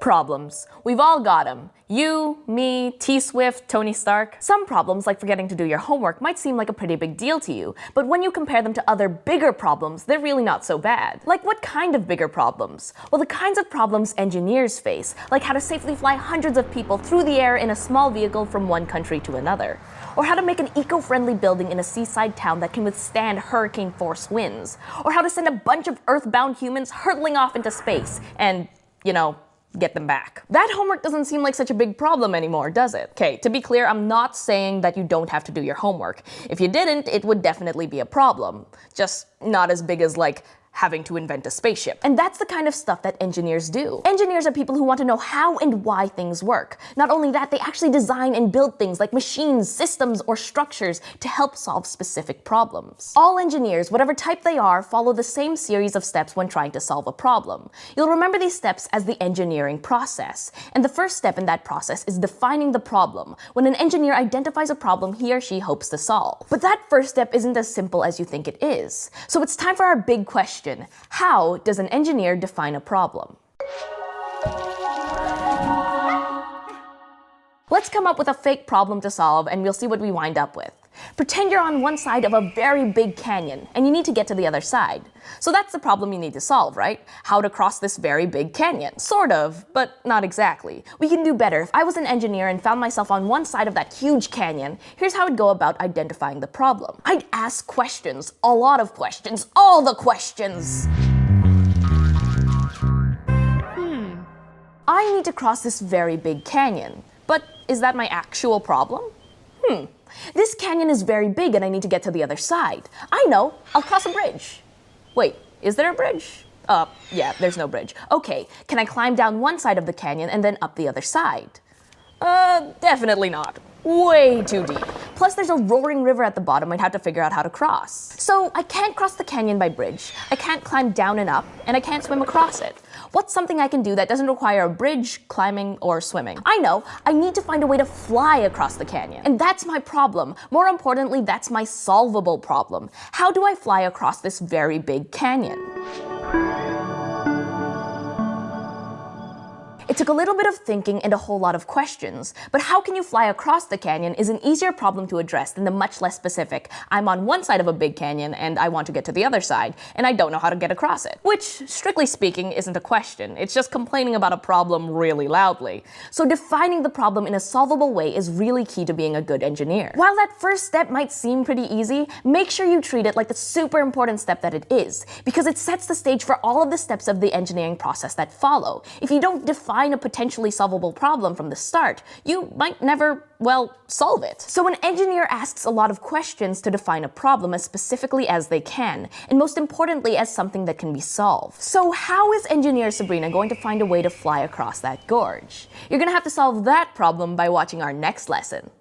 Problems. We've all got them. You, me, T-Swift, Tony Stark. Some problems, like forgetting to do your homework, might seem like a pretty big deal to you, but when you compare them to other bigger problems, they're really not so bad. Like what kind of bigger problems? Well, the kinds of problems engineers face, like how to safely fly hundreds of people through the air in a small vehicle from one country to another. Or how to make an eco-friendly building in a seaside town that can withstand hurricane-force winds. Or how to send a bunch of earthbound humans hurtling off into space and, get them back. That homework doesn't seem like such a big problem anymore, does it? Okay, to be clear, I'm not saying that you don't have to do your homework. If you didn't, it would definitely be a problem. Just not as big as, having to invent a spaceship. And that's the kind of stuff that engineers do. Engineers are people who want to know how and why things work. Not only that, they actually design and build things like machines, systems, or structures to help solve specific problems. All engineers, whatever type they are, follow the same series of steps when trying to solve a problem. You'll remember these steps as the engineering process. And the first step in that process is defining the problem, when an engineer identifies a problem he or she hopes to solve. But that first step isn't as simple as you think it is. So it's time for our big question. How does an engineer define a problem? Let's come up with a fake problem to solve and we'll see what we wind up with. Pretend you're on one side of a very big canyon and you need to get to the other side. So that's the problem you need to solve, right? How to cross this very big canyon. Sort of, but not exactly. We can do better. If I was an engineer and found myself on one side of that huge canyon, here's how I'd go about identifying the problem. I'd ask questions, a lot of questions, all the questions. I need to cross this very big canyon, but is that my actual problem? This canyon is very big and I need to get to the other side. I know, I'll cross a bridge. Wait, is there a bridge? Yeah, there's no bridge. Okay, can I climb down one side of the canyon and then up the other side? Definitely not. Way too deep. Plus there's a roaring river at the bottom I'd have to figure out how to cross. So I can't cross the canyon by bridge, I can't climb down and up, and I can't swim across it. What's something I can do that doesn't require a bridge, climbing, or swimming? I know, I need to find a way to fly across the canyon. And that's my problem. More importantly, that's my solvable problem. How do I fly across this very big canyon? It took a little bit of thinking and a whole lot of questions, but how can you fly across the canyon is an easier problem to address than the much less specific, I'm on one side of a big canyon and I want to get to the other side, and I don't know how to get across it. Which, strictly speaking, isn't a question, it's just complaining about a problem really loudly. So defining the problem in a solvable way is really key to being a good engineer. While that first step might seem pretty easy, make sure you treat it like the super important step that it is, because it sets the stage for all of the steps of the engineering process that follow. If you don't define a potentially solvable problem from the start, you might never, solve it. So an engineer asks a lot of questions to define a problem as specifically as they can, and most importantly as something that can be solved. So how is engineer Sabrina going to find a way to fly across that gorge? You're gonna have to solve that problem by watching our next lesson.